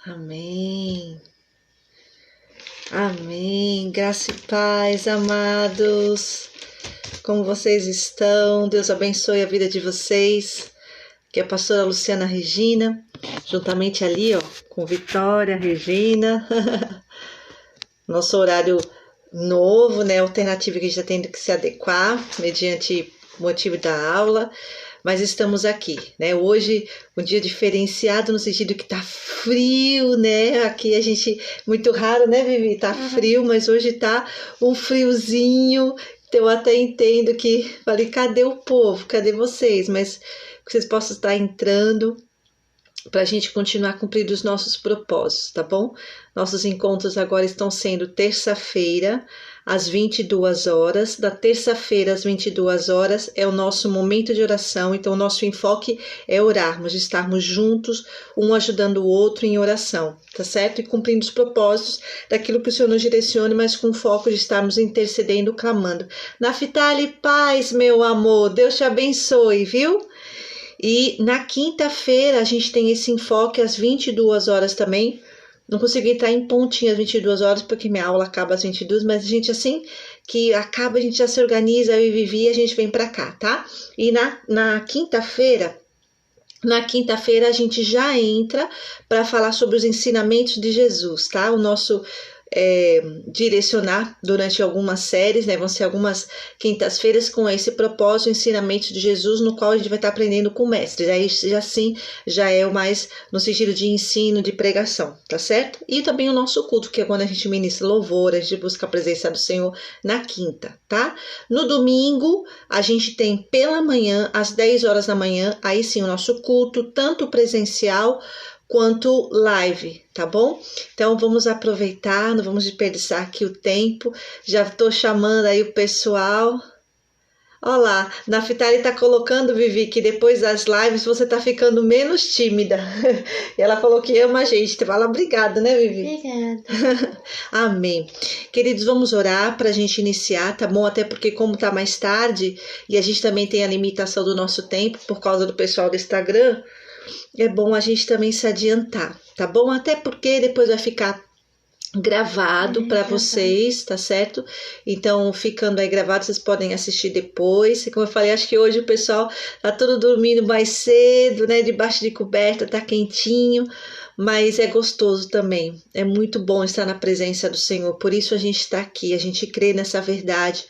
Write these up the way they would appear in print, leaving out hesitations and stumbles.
Amém. Amém. Graça e paz, amados. Como vocês estão? Deus abençoe a vida de vocês. Aqui é a pastora Luciana Regina, juntamente ali, com Vitória, Regina. Nosso horário novo, né? Alternativo que a gente está tendo que se adequar, mediante o motivo da aula. Mas estamos aqui, né? Hoje, um dia diferenciado no sentido que tá frio, né? Aqui a gente, muito raro, né, Vivi? Tá frio, mas hoje tá um friozinho. Então eu até entendo que, falei, cadê o povo? Cadê vocês? Mas que vocês possam estar entrando para a gente continuar cumprindo os nossos propósitos, tá bom? Nossos encontros agora estão sendo terça-feira, às 22 horas. Da terça-feira às 22 horas é o nosso momento de oração. Então, o nosso enfoque é orarmos, estarmos juntos, um ajudando o outro em oração, tá certo? E cumprindo os propósitos daquilo que o Senhor nos direcione, mas com foco de estarmos intercedendo, clamando. Naftali, paz, meu amor, Deus te abençoe, viu? E na quinta-feira a gente tem esse enfoque às 22 horas também. Não consegui entrar em pontinho às 22 horas, porque minha aula acaba às 22, mas a gente assim que acaba, a gente já se organiza, eu e Vivi, a gente vem pra cá, tá? E na quinta-feira a gente já entra para falar sobre os ensinamentos de Jesus, tá? O nosso direcionar durante algumas séries, né? Vão ser algumas quintas-feiras com esse propósito, o ensinamento de Jesus, no qual a gente vai estar aprendendo com mestres. Aí já é o mais no sentido de ensino, de pregação, tá certo? E também o nosso culto, que é quando a gente ministra louvor, a gente busca a presença do Senhor na quinta, tá? No domingo, a gente tem pela manhã, às 10 horas da manhã, aí sim o nosso culto, tanto presencial quanto live, tá bom? Então vamos aproveitar, não vamos desperdiçar aqui o tempo. Já estou chamando aí o pessoal. Olá, Naftali tá colocando, Vivi, que depois das lives você tá ficando menos tímida. E ela falou que ama a gente. Fala obrigada, né, Vivi? Obrigada. Amém. Queridos, vamos orar para a gente iniciar, tá bom? Até porque como tá mais tarde e a gente também tem a limitação do nosso tempo por causa do pessoal do Instagram, é bom a gente também se adiantar, tá bom? Até porque depois vai ficar gravado para vocês, tá certo? Então, ficando aí gravado, vocês podem assistir depois. Como eu falei, acho que hoje o pessoal tá todo dormindo mais cedo, né? Debaixo de coberta, tá quentinho, mas é gostoso também. É muito bom estar na presença do Senhor. Por isso a gente está aqui, a gente crê nessa verdade.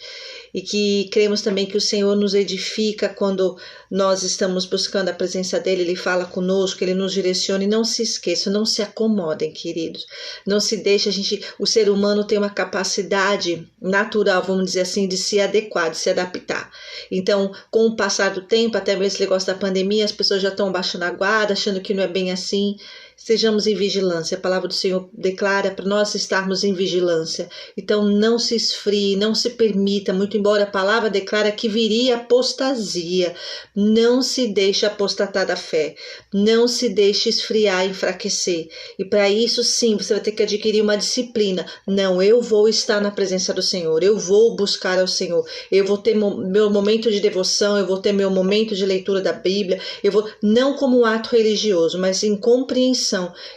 E que cremos também que o Senhor nos edifica quando nós estamos buscando a presença dEle, Ele fala conosco, Ele nos direciona. E não se esqueçam, não se acomodem, queridos. Não se deixe, o ser humano tem uma capacidade natural, vamos dizer assim, de se adequar, de se adaptar. Então, com o passar do tempo, até mesmo esse negócio da pandemia, as pessoas já estão baixando a guarda, achando que não é bem assim. Sejamos em vigilância. A palavra do Senhor declara para nós estarmos em vigilância. Então não se esfrie, não se permita, muito embora a palavra declara que viria apostasia. Não se deixe apostatar da fé. Não se deixe esfriar, enfraquecer. E para isso sim, você vai ter que adquirir uma disciplina. Não, eu vou estar na presença do Senhor. Eu vou buscar ao Senhor. Eu vou ter meu momento de devoção, eu vou ter meu momento de leitura da Bíblia. Eu vou não como um ato religioso, mas em compreensão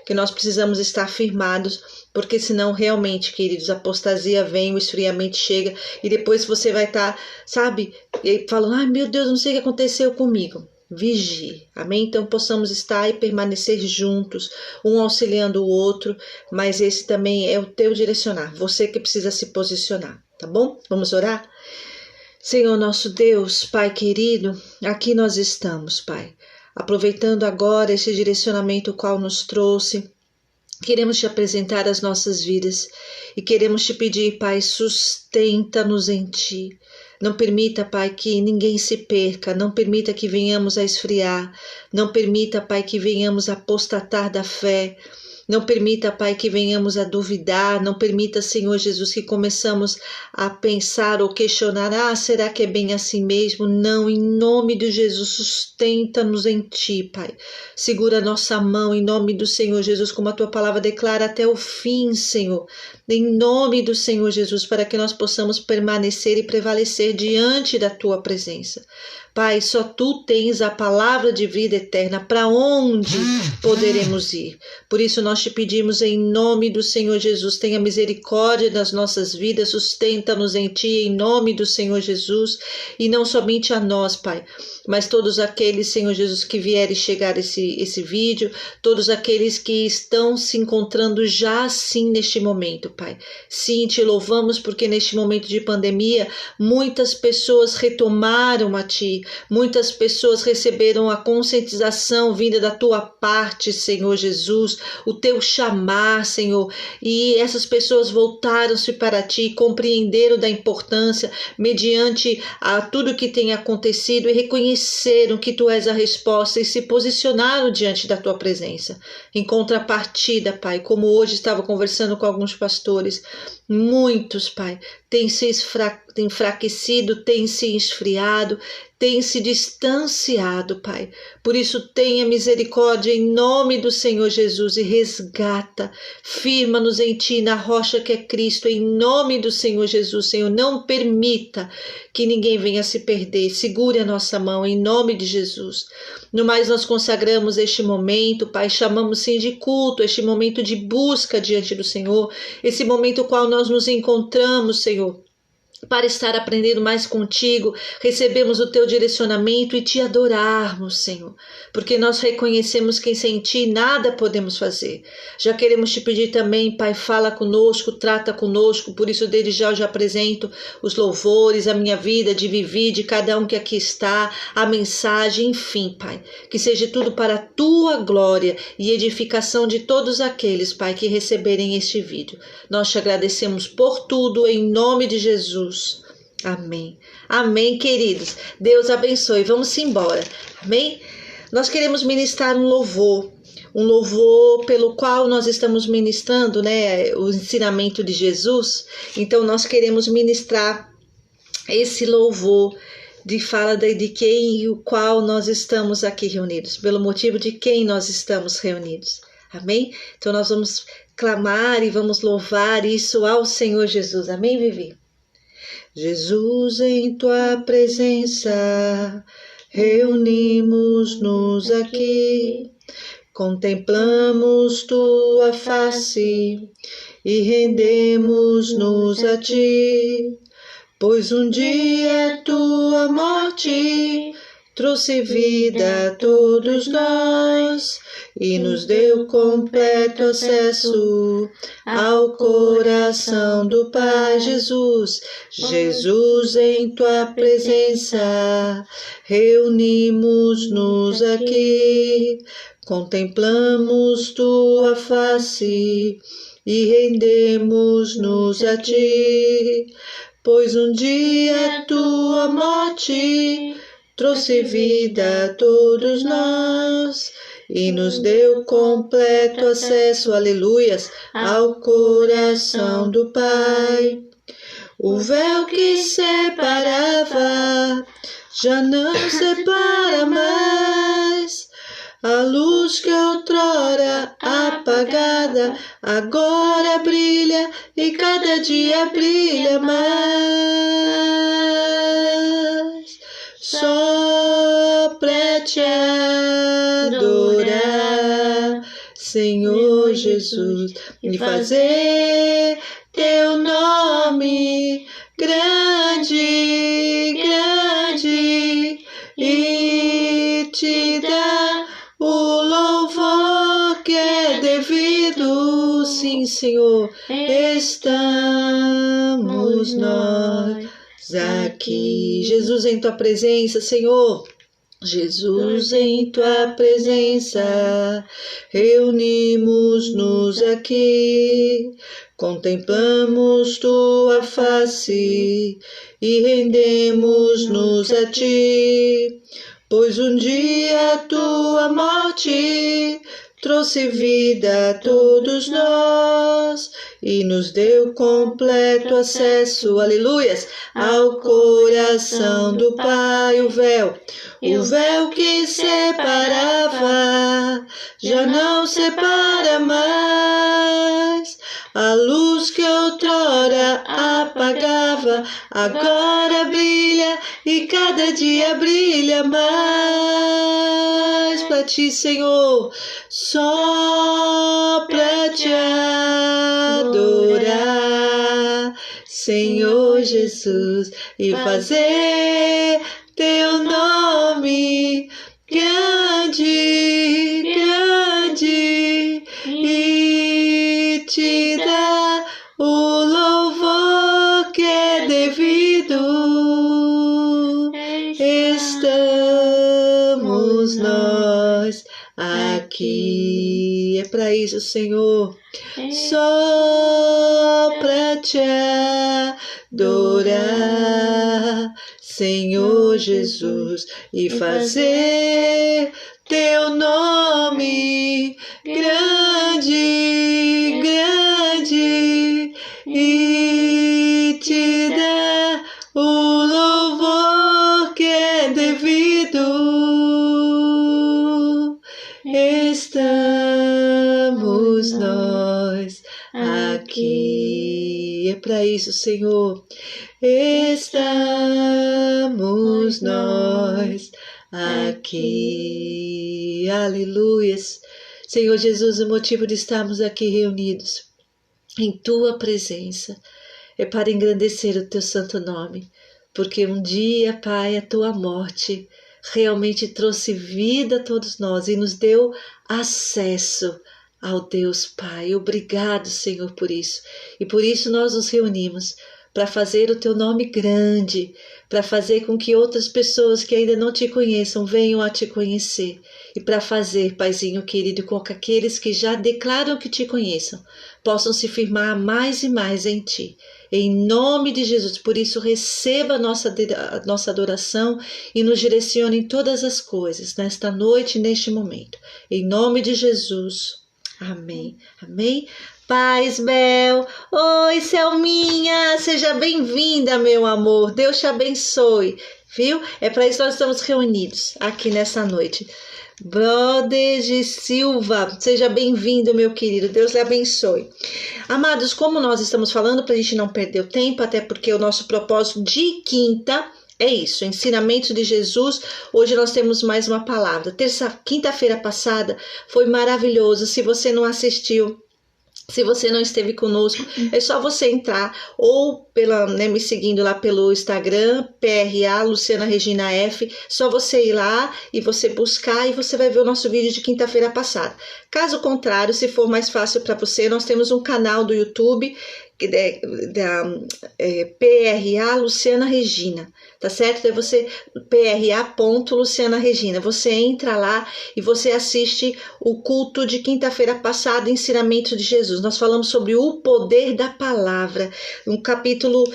que nós precisamos estar firmados, porque senão realmente, queridos, a apostasia vem, o esfriamento chega e depois você vai estar, sabe, falando, ai meu Deus, não sei o que aconteceu comigo. Vigie, amém? Então possamos estar e permanecer juntos, um auxiliando o outro, mas esse também é o teu direcionar, você que precisa se posicionar, tá bom? Vamos orar? Senhor nosso Deus, Pai querido, aqui nós estamos, Pai. Aproveitando agora esse direcionamento qual nos trouxe, queremos te apresentar as nossas vidas e queremos te pedir, Pai, sustenta-nos em ti. Não permita, Pai, que ninguém se perca, não permita que venhamos a esfriar, não permita, Pai, que venhamos a apostatar da fé. Não permita, Pai, que venhamos a duvidar, não permita, Senhor Jesus, que começamos a pensar ou questionar, será que é bem assim mesmo? Não, em nome de Jesus, sustenta-nos em Ti, Pai. Segura a nossa mão em nome do Senhor Jesus, como a Tua palavra declara até o fim, Senhor. Em nome do Senhor Jesus, para que nós possamos permanecer e prevalecer diante da Tua presença. Pai, só Tu tens a palavra de vida eterna. Para onde poderemos ir? Por isso nós te pedimos em nome do Senhor Jesus, tenha misericórdia das nossas vidas, sustenta-nos em Ti, em nome do Senhor Jesus, e não somente a nós, Pai, mas todos aqueles, Senhor Jesus, que vierem chegar esse vídeo, todos aqueles que estão se encontrando já assim neste momento, Pai. Sim, Te louvamos porque neste momento de pandemia, muitas pessoas retomaram a Ti, muitas pessoas receberam a conscientização vinda da Tua parte, Senhor Jesus, o Teu chamar, Senhor, e essas pessoas voltaram-se para Ti, compreenderam da importância mediante a tudo que tem acontecido e reconheceram que Tu és a resposta e se posicionaram diante da Tua presença. Em contrapartida, Pai, como hoje estava conversando com alguns pastores, muitos, Pai, têm se enfraquecido, têm se esfriado, têm se distanciado, Pai. Por isso, tenha misericórdia em nome do Senhor Jesus e resgata, firma-nos em Ti, na rocha que é Cristo, em nome do Senhor Jesus. Senhor, não permita que ninguém venha se perder, segure a nossa mão em nome de Jesus. No mais, nós consagramos este momento, Pai, chamamos sim de culto, este momento de busca diante do Senhor, esse momento no qual nós nos encontramos, Senhor, para estar aprendendo mais contigo, recebemos o Teu direcionamento e Te adorarmos, Senhor, porque nós reconhecemos que sem Ti nada podemos fazer. Já queremos Te pedir também, Pai, fala conosco, trata conosco, por isso desde já eu já apresento os louvores, a minha vida de Vivi, de cada um que aqui está, a mensagem, enfim, Pai, que seja tudo para a Tua glória e edificação de todos aqueles, Pai, que receberem este vídeo. Nós Te agradecemos por tudo, em nome de Jesus. Amém. Amém, queridos. Deus abençoe. Vamos embora. Amém? Nós queremos ministrar um louvor pelo qual nós estamos ministrando, né, o ensinamento de Jesus. Então, nós queremos ministrar esse louvor de fala de quem e o qual nós estamos aqui reunidos, pelo motivo de quem nós estamos reunidos. Amém? Então, nós vamos clamar e vamos louvar isso ao Senhor Jesus. Amém, Vivi? Jesus, em Tua presença, reunimos-nos aqui, contemplamos Tua face e rendemos-nos a Ti, pois um dia Tua morte trouxe vida a todos nós e nos deu completo acesso ao coração do Pai. Jesus, Jesus, em Tua presença, reunimos-nos aqui, contemplamos Tua face e rendemos-nos a Ti, pois um dia Tua morte trouxe vida a todos nós e nos deu completo acesso, aleluias, ao coração do Pai. O véu que separava já não separa mais. A luz que outrora apagada agora brilha e cada dia brilha mais. Só pra Te adorar, Senhor Jesus, e fazer Teu nome grande, grande, e Te dar o louvor que é devido. Sim, Senhor, estamos nós aqui. Jesus, em Tua presença, Senhor. Jesus, em Tua presença, reunimos-nos aqui, contemplamos Tua face e rendemos-nos a Ti, pois um dia Tua morte trouxe vida a todos nós e nos deu completo acesso, aleluias, ao coração do Pai. O véu que separava já não separa mais. A luz que outrora apagava agora brilha e cada dia brilha mais para ti, Senhor, só para te adorar, Senhor Jesus, e fazer teu nome grande, grande, e te dar o louvor que é devido. Estamos nós aqui. É para isso, Senhor, só para te adorar, Senhor Jesus, e fazer teu nome grande, grande, e te dar o louvor que é devido. Estamos nós aqui. É para isso, Senhor. Estamos nós aqui. Aleluias. Senhor Jesus, o motivo de estarmos aqui reunidos em tua presença é para engrandecer o teu santo nome, porque um dia, Pai, a tua morte realmente trouxe vida a todos nós e nos deu acesso ao Deus Pai. Obrigado, Senhor, por isso. E por isso nós nos reunimos para fazer o teu nome grande, para fazer com que outras pessoas que ainda não te conheçam venham a te conhecer, e para fazer, Paizinho querido, com que aqueles que já declaram que te conheçam possam se firmar mais e mais em ti. Em nome de Jesus, por isso receba a nossa adoração e nos direcione em todas as coisas, nesta noite e neste momento. Em nome de Jesus. Amém. Amém. Paz, Bel. Oi, Selminha. Seja bem-vinda, meu amor. Deus te abençoe. Viu? É para isso que nós estamos reunidos aqui nessa noite. Brother de Silva, seja bem-vindo, meu querido. Deus lhe abençoe. Amados, como nós estamos falando, para a gente não perder o tempo, até porque o nosso propósito de quinta é isso, ensinamentos de Jesus. Hoje nós temos mais uma palavra. Quinta-feira passada foi maravilhoso. Se você não assistiu, se você não esteve conosco, é só você entrar ou me seguindo lá pelo Instagram, PRA, Luciana Regina F. Só você ir lá e você buscar e você vai ver o nosso vídeo de quinta-feira passada. Caso contrário, se for mais fácil para você, nós temos um canal do YouTube PRA Luciana Regina, tá certo? Então você PRA.Luciana Regina, você entra lá e você assiste o culto de quinta-feira passada, ensinamento de Jesus. Nós falamos sobre o poder da palavra, no capítulo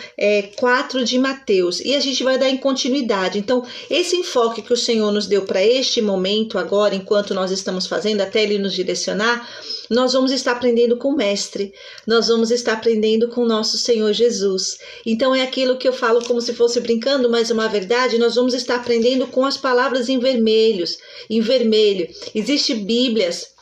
4 de Mateus, e a gente vai dar em continuidade. Então, esse enfoque que o Senhor nos deu para este momento agora, enquanto nós estamos fazendo, até Ele nos direcionar, nós vamos estar aprendendo com o Mestre, nós vamos estar aprendendo com o nosso Senhor Jesus. Então é aquilo que eu falo como se fosse brincando, mas é uma verdade. Nós vamos estar aprendendo com as palavras em vermelho. Existem Bíblias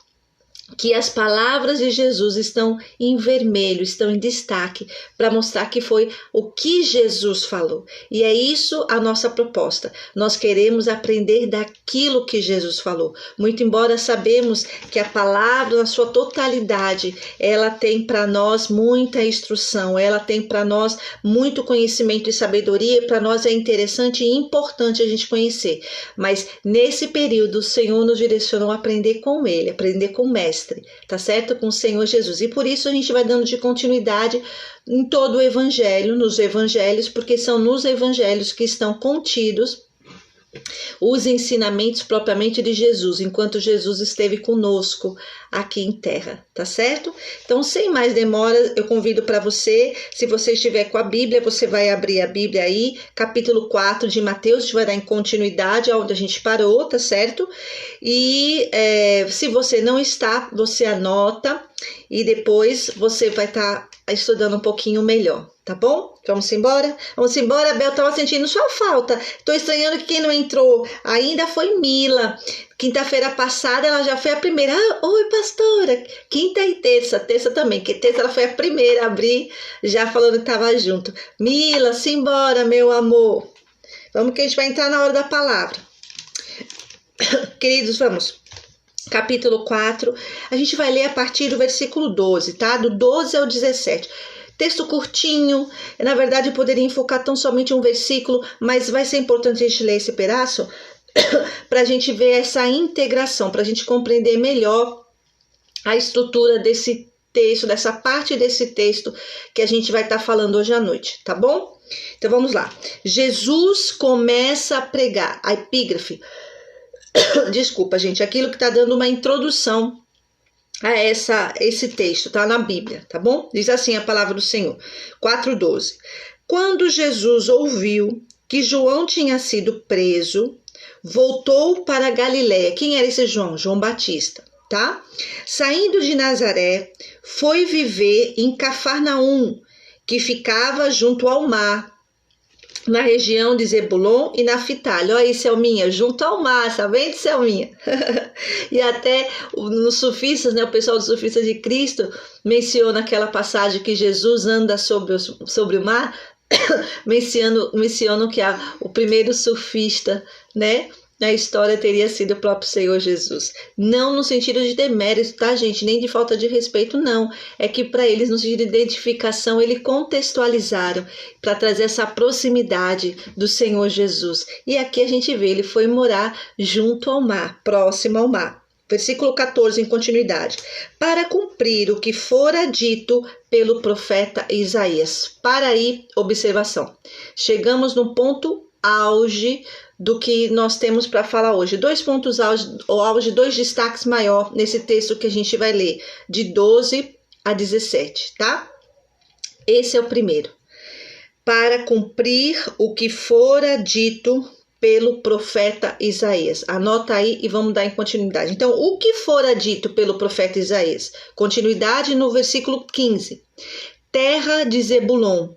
que as palavras de Jesus estão em vermelho, estão em destaque, para mostrar que foi o que Jesus falou. E é isso a nossa proposta. Nós queremos aprender daquilo que Jesus falou. Muito embora sabemos que a palavra, na sua totalidade, ela tem para nós muita instrução, ela tem para nós muito conhecimento e sabedoria, para nós é interessante e importante a gente conhecer. Mas nesse período, o Senhor nos direcionou a aprender com Ele, aprender com o Mestre. Tá certo? Com o Senhor Jesus. E por isso a gente vai dando de continuidade em todo o Evangelho, nos Evangelhos, porque são nos Evangelhos que estão contidos os ensinamentos propriamente de Jesus, enquanto Jesus esteve conosco aqui em terra, tá certo? Então, sem mais demora, eu convido para você, se você estiver com a Bíblia, você vai abrir a Bíblia aí, capítulo 4 de Mateus, a gente vai dar em continuidade aonde a gente parou, tá certo? E se você não está, você anota e depois você vai estar estudando um pouquinho melhor, tá bom? Vamos embora? Vamos embora, Bel, tava sentindo sua falta. Tô estranhando que quem não entrou ainda foi Mila. Quinta-feira passada ela já foi a primeira. Oi, pastora. Quinta e terça também, que terça ela foi a primeira a abrir, já falando que tava junto. Mila, simbora, meu amor. Vamos que a gente vai entrar na hora da palavra. Queridos, vamos. Capítulo 4, a gente vai ler a partir do versículo 12, tá? Do 12 ao 17. Texto curtinho, na verdade eu poderia enfocar tão somente um versículo, mas vai ser importante a gente ler esse pedaço para a gente ver essa integração, para a gente compreender melhor a estrutura desse texto, dessa parte desse texto que a gente vai estar falando hoje à noite, tá bom? Então vamos lá. Jesus começa a pregar, a epígrafe, desculpa gente, aquilo que está dando uma introdução a esse texto, tá na Bíblia, tá bom? Diz assim a palavra do Senhor, 4:12. Quando Jesus ouviu que João tinha sido preso, voltou para Galiléia. Quem era esse João? João Batista, tá? Saindo de Nazaré, foi viver em Cafarnaum, que ficava junto ao mar, na região de Zebulon e Naftali. Olha aí, Selminha, junto ao mar, tá vendo, Selminha? E até nos sufistas, né, o pessoal dos sufistas de Cristo menciona aquela passagem que Jesus anda sobre o mar, mencionam que o primeiro surfista, né, na história teria sido o próprio Senhor Jesus. Não no sentido de demérito, tá, gente? Nem de falta de respeito, não. É que para eles, no sentido de identificação, eles contextualizaram para trazer essa proximidade do Senhor Jesus. E aqui a gente vê, ele foi morar junto ao mar, próximo ao mar. Versículo 14, em continuidade. Para cumprir o que fora dito pelo profeta Isaías. Para aí, observação. Chegamos no ponto auge do que nós temos para falar hoje. 2 pontos auge, 2 destaques maior nesse texto que a gente vai ler, de 12 a 17, tá? Esse é o primeiro. Para cumprir o que fora dito pelo profeta Isaías. Anota aí e vamos dar em continuidade. Então, o que fora dito pelo profeta Isaías? Continuidade no versículo 15. Terra de Zebulon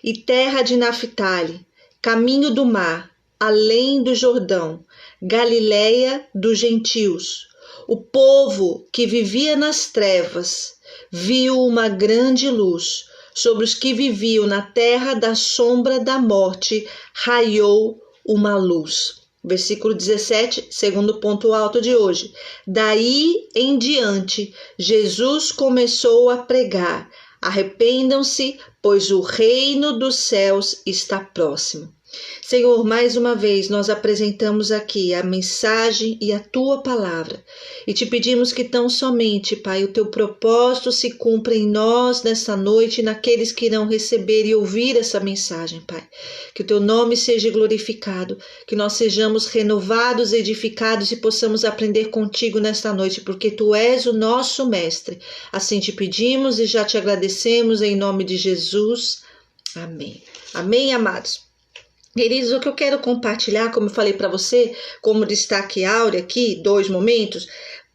e terra de Naftali, caminho do mar, além do Jordão, Galiléia dos gentios. O povo que vivia nas trevas viu uma grande luz. Sobre os que viviam na terra da sombra da morte, raiou uma luz. Versículo 17, segundo ponto alto de hoje. Daí em diante, Jesus começou a pregar: arrependam-se, pois o reino dos céus está próximo. Senhor, mais uma vez nós apresentamos aqui a mensagem e a Tua palavra e te pedimos que tão somente, Pai, o Teu propósito se cumpra em nós nessa noite e naqueles que irão receber e ouvir essa mensagem, Pai. Que o Teu nome seja glorificado, que nós sejamos renovados, edificados e possamos aprender contigo nesta noite, porque Tu és o nosso Mestre. Assim te pedimos e já te agradecemos em nome de Jesus. Amém. Amém, amados. Queridos, o que eu quero compartilhar, como eu falei para você, como destaque áureo aqui, 2 momentos,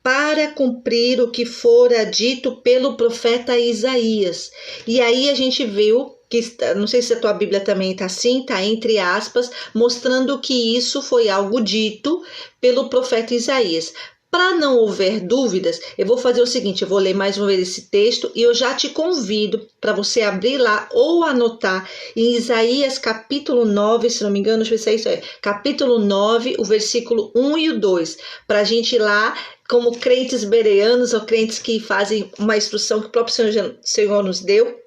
para cumprir o que fora dito pelo profeta Isaías. E aí a gente viu que, não sei se a tua Bíblia também está assim, está entre aspas, mostrando que isso foi algo dito pelo profeta Isaías. Para não houver dúvidas, eu vou fazer o seguinte, eu vou ler mais uma vez esse texto e eu já te convido para você abrir lá ou anotar em Isaías capítulo 9, se não me engano, deixa eu ver se é isso aí, capítulo 9, o versículo 1 e o 2, para a gente ir lá, como crentes bereanos ou crentes que fazem uma instrução que o próprio Senhor nos deu,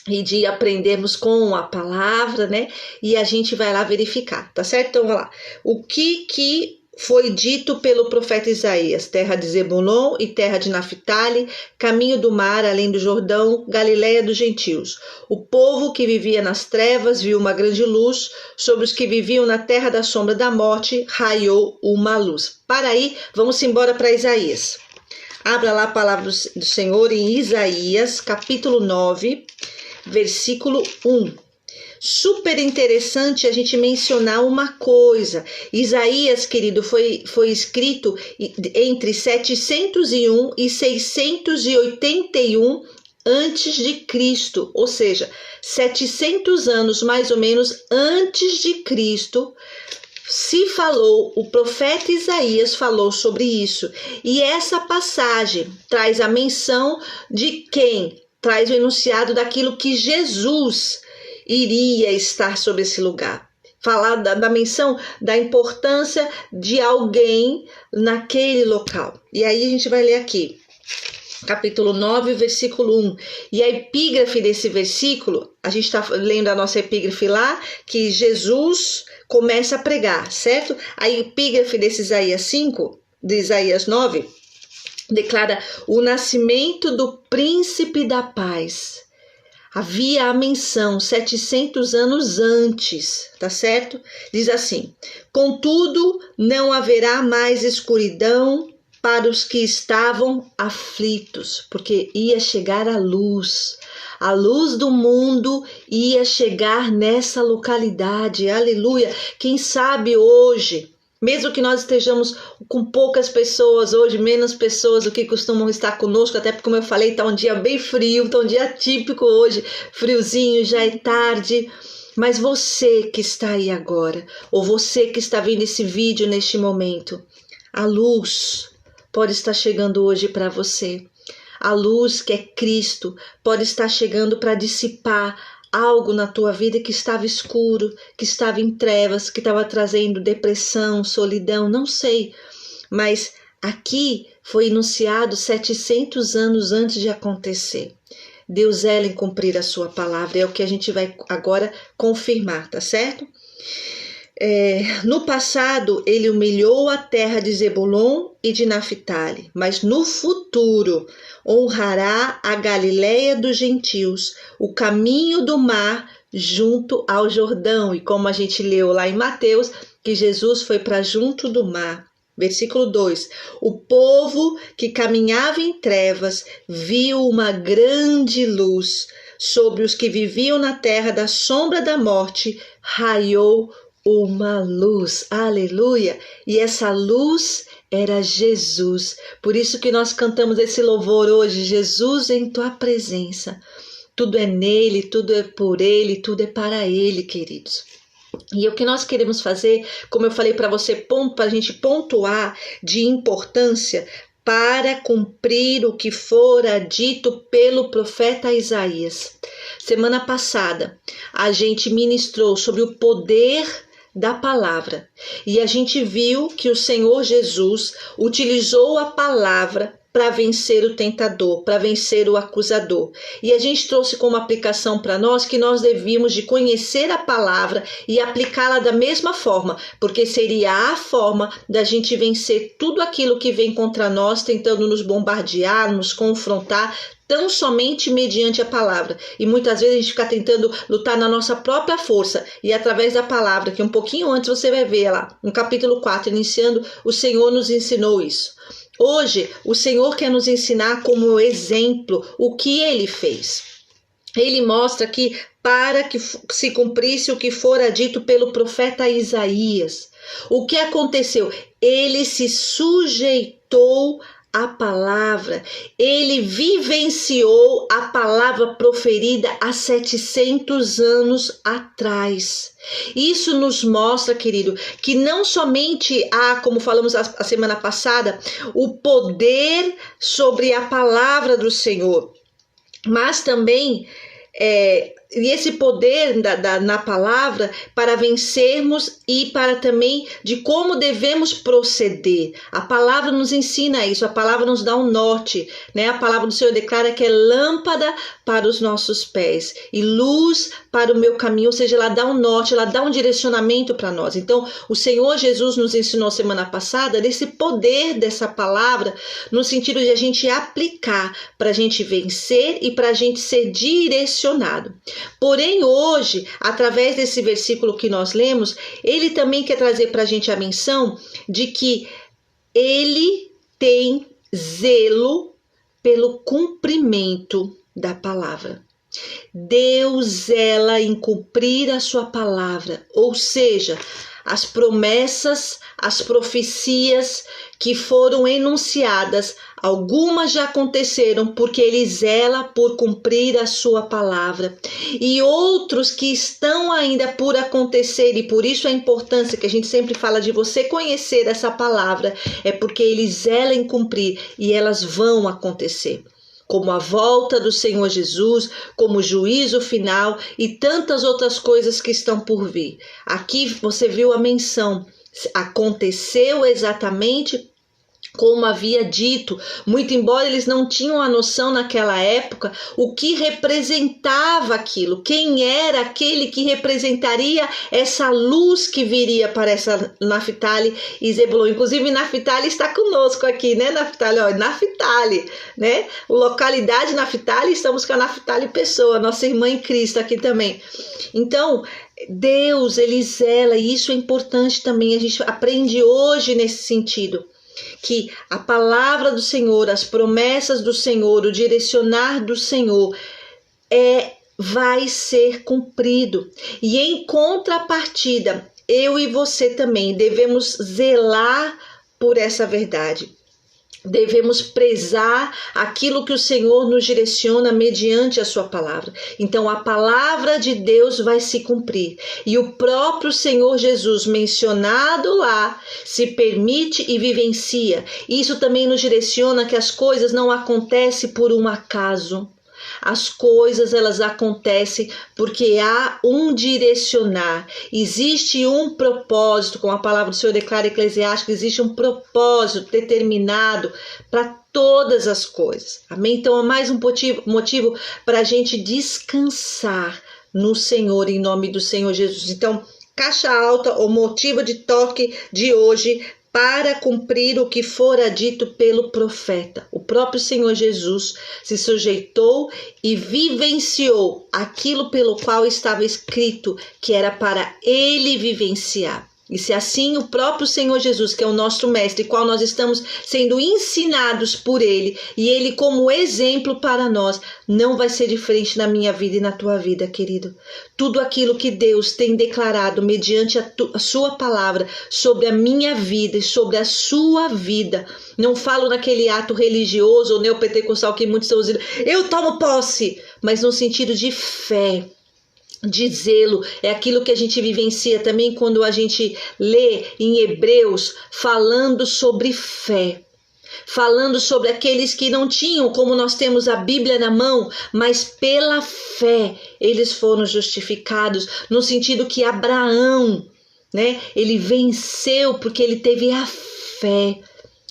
e de aprendermos com a palavra, né? E a gente vai lá verificar, tá certo? Então, vamos lá. O que foi dito pelo profeta Isaías: terra de Zebulon e terra de Naftali, caminho do mar, além do Jordão, Galiléia dos gentios. O povo que vivia nas trevas viu uma grande luz, sobre os que viviam na terra da sombra da morte, raiou uma luz. Para aí, vamos embora para Isaías. Abra lá a palavra do Senhor em Isaías, capítulo 9, versículo 1. Super interessante a gente mencionar uma coisa. Isaías, querido, foi escrito entre 701 e 681 antes de Cristo, ou seja, 700 anos mais ou menos antes de Cristo. Se falou, o profeta Isaías falou sobre isso. E essa passagem traz a menção de quem? Traz o enunciado daquilo que Jesus iria estar sobre esse lugar. falar da menção da importância de alguém naquele local. E aí a gente vai ler aqui, capítulo 9, versículo 1. E a epígrafe desse versículo, a gente está lendo a nossa epígrafe lá, que Jesus começa a pregar, certo? A epígrafe desse Isaías 5, de Isaías 9, declara o nascimento do príncipe da paz. Havia a menção 700 anos antes, tá certo? Diz assim: contudo, não haverá mais escuridão para os que estavam aflitos, porque ia chegar a luz do mundo ia chegar nessa localidade, aleluia. Quem sabe hoje, mesmo que nós estejamos com poucas pessoas hoje, menos pessoas do que costumam estar conosco, até porque, como eu falei, está um dia bem frio, está um dia típico hoje, friozinho, já é tarde. Mas você que está aí agora, ou você que está vendo esse vídeo neste momento, a luz pode estar chegando hoje para você. A luz, que é Cristo, pode estar chegando para dissipar algo na tua vida que estava escuro, que estava em trevas, que estava trazendo depressão, solidão, não sei. Mas aqui foi enunciado 700 anos antes de acontecer. Deus zela em cumprir a sua palavra, é o que a gente vai agora confirmar, tá certo? No passado, ele humilhou a terra de Zebulon e de Naphtali, mas no futuro honrará a Galileia dos gentios, o caminho do mar junto ao Jordão. E como a gente leu lá em Mateus, que Jesus foi para junto do mar. Versículo 2: o povo que caminhava em trevas viu uma grande luz. Sobre os que viviam na terra da sombra da morte, raiou uma luz, aleluia, e essa luz era Jesus. Por isso que nós cantamos esse louvor hoje, Jesus em tua presença. Tudo é nele, tudo é por ele, tudo é para ele, queridos. E o que nós queremos fazer, como eu falei para você, para a gente pontuar de importância para cumprir o que fora dito pelo profeta Isaías. Semana passada, a gente ministrou sobre o poder da palavra. E a gente viu que o Senhor Jesus utilizou a palavra para vencer o tentador, para vencer o acusador. E a gente trouxe como aplicação para nós que nós devíamos de conhecer a palavra e aplicá-la da mesma forma, porque seria a forma da gente vencer tudo aquilo que vem contra nós, tentando nos bombardear, nos confrontar, tão somente mediante a palavra. E muitas vezes a gente fica tentando lutar na nossa própria força, e através da palavra, que um pouquinho antes você vai ver lá, no capítulo 4, iniciando, o Senhor nos ensinou isso. Hoje, o Senhor quer nos ensinar como exemplo o que Ele fez. Ele mostra que para que se cumprisse o que fora dito pelo profeta Isaías. O que aconteceu? Ele se sujeitou a palavra, ele vivenciou a palavra proferida há 700 anos atrás. Isso nos mostra, querido, que não somente há, como falamos a semana passada, o poder sobre a palavra do Senhor, mas também e esse poder na palavra para vencermos e para também de como devemos proceder. A palavra nos ensina isso, a palavra nos dá um norte, né? A palavra do Senhor declara que é lâmpada para os nossos pés e luz para o meu caminho, ou seja, ela dá um norte, ela dá um direcionamento para nós. Então, o Senhor Jesus nos ensinou semana passada desse poder dessa palavra, no sentido de a gente aplicar para a gente vencer e para a gente ser direcionado. Porém, hoje, através desse versículo que nós lemos, ele também quer trazer para a gente a menção de que ele tem zelo pelo cumprimento da palavra. Deus zela em cumprir a sua palavra, ou seja, as promessas, as profecias que foram enunciadas, algumas já aconteceram porque ele zela por cumprir a sua palavra. E outros que estão ainda por acontecer, e por isso a importância que a gente sempre fala de você conhecer essa palavra, é porque ele zela em cumprir e elas vão acontecer. como a volta do Senhor Jesus, como o juízo final e tantas outras coisas que estão por vir. Aqui você viu a menção, aconteceu exatamente como havia dito, muito embora eles não tinham a noção naquela época o que representava aquilo, quem era aquele que representaria essa luz que viria para essa Naftali e Zebulon. Inclusive Naftali está conosco aqui, né, Naftali? Ó, Naftali, né? Localidade Naftali, estamos com a Naftali Pessoa, nossa irmã em Cristo aqui também. Então, Deus, ele zela, e isso é importante também, a gente aprende hoje nesse sentido, que a palavra do Senhor, as promessas do Senhor, o direcionar do Senhor vai ser cumprido. E em contrapartida, eu e você também devemos zelar por essa verdade. Devemos prezar aquilo que o Senhor nos direciona mediante a sua palavra. Então a palavra de Deus vai se cumprir. E o próprio Senhor Jesus, mencionado lá, se permite e vivencia. Isso também nos direciona que as coisas não acontecem por um acaso. As coisas, elas acontecem porque há um direcionar, existe um propósito, como a palavra do Senhor declara em Eclesiastes, existe um propósito determinado para todas as coisas. Amém? Então é mais um motivo para a gente descansar no Senhor, em nome do Senhor Jesus. Então, caixa alta, o motivo de toque de hoje, para cumprir o que fora dito pelo profeta. O próprio Senhor Jesus se sujeitou e vivenciou aquilo pelo qual estava escrito, que era para ele vivenciar. E se assim o próprio Senhor Jesus, que é o nosso mestre, qual nós estamos sendo ensinados por ele, e ele como exemplo para nós, não vai ser diferente na minha vida e na tua vida, querido. Tudo aquilo que Deus tem declarado mediante a sua palavra sobre a minha vida e sobre a sua vida, não falo naquele ato religioso ou neopentecostal que muitos estão dizendo, eu tomo posse, mas no sentido de fé, de zelo, é aquilo que a gente vivencia também quando a gente lê em Hebreus falando sobre fé, falando sobre aqueles que não tinham, como nós temos a Bíblia na mão, mas pela fé eles foram justificados, no sentido que Abraão, né, ele venceu porque ele teve a fé,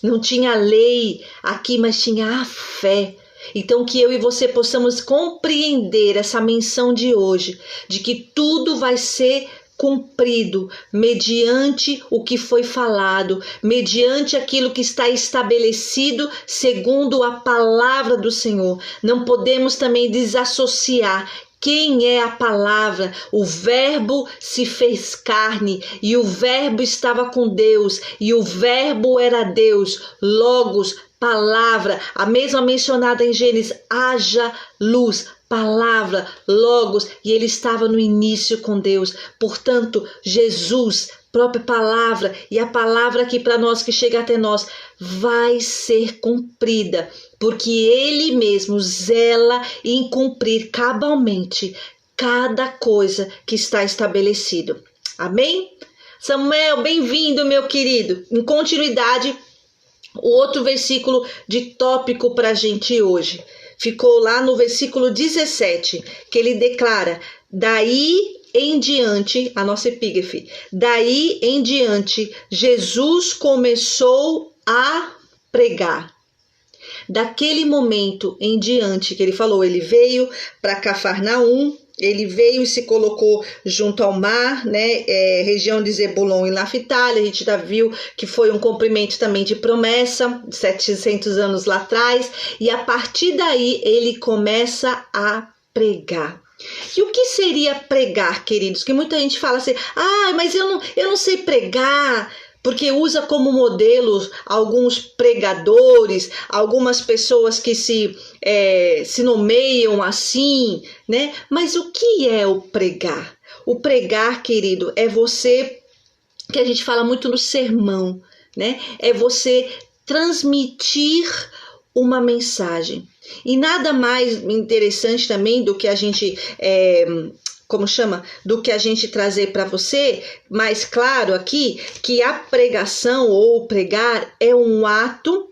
não tinha lei aqui, mas tinha a fé. Então que eu e você possamos compreender essa menção de hoje, de que tudo vai ser cumprido mediante o que foi falado, mediante aquilo que está estabelecido segundo a palavra do Senhor. Não podemos também desassociar quem é a palavra. O verbo se fez carne e o verbo estava com Deus e o verbo era Deus, Logos, palavra, a mesma mencionada em Gênesis, haja luz, palavra, Logos, e ele estava no início com Deus. Portanto, Jesus, própria palavra, e a palavra aqui para nós que chega até nós, vai ser cumprida, porque ele mesmo zela em cumprir cabalmente cada coisa que está estabelecido. Amém? Samuel, bem-vindo, meu querido. Em continuidade, o outro versículo de tópico para a gente hoje ficou lá no versículo 17, que ele declara, daí em diante, a nossa epígrafe, daí em diante, Jesus começou a pregar. Daquele momento em diante que ele falou, ele veio para Cafarnaum, ele veio e se colocou junto ao mar, né, região de Zebulon e Naftali. A gente já viu que foi um cumprimento também de promessa, 700 anos lá atrás, e a partir daí ele começa a pregar. E o que seria pregar, queridos? Que muita gente fala assim, mas eu não sei pregar, porque usa como modelo alguns pregadores, algumas pessoas que se nomeiam assim, né? Mas o que é o pregar? O pregar, querido, é você, que a gente fala muito no sermão, né? É você transmitir uma mensagem. E nada mais interessante também do que a gente... do que a gente trazer para você, mais claro aqui, que a pregação ou pregar é um ato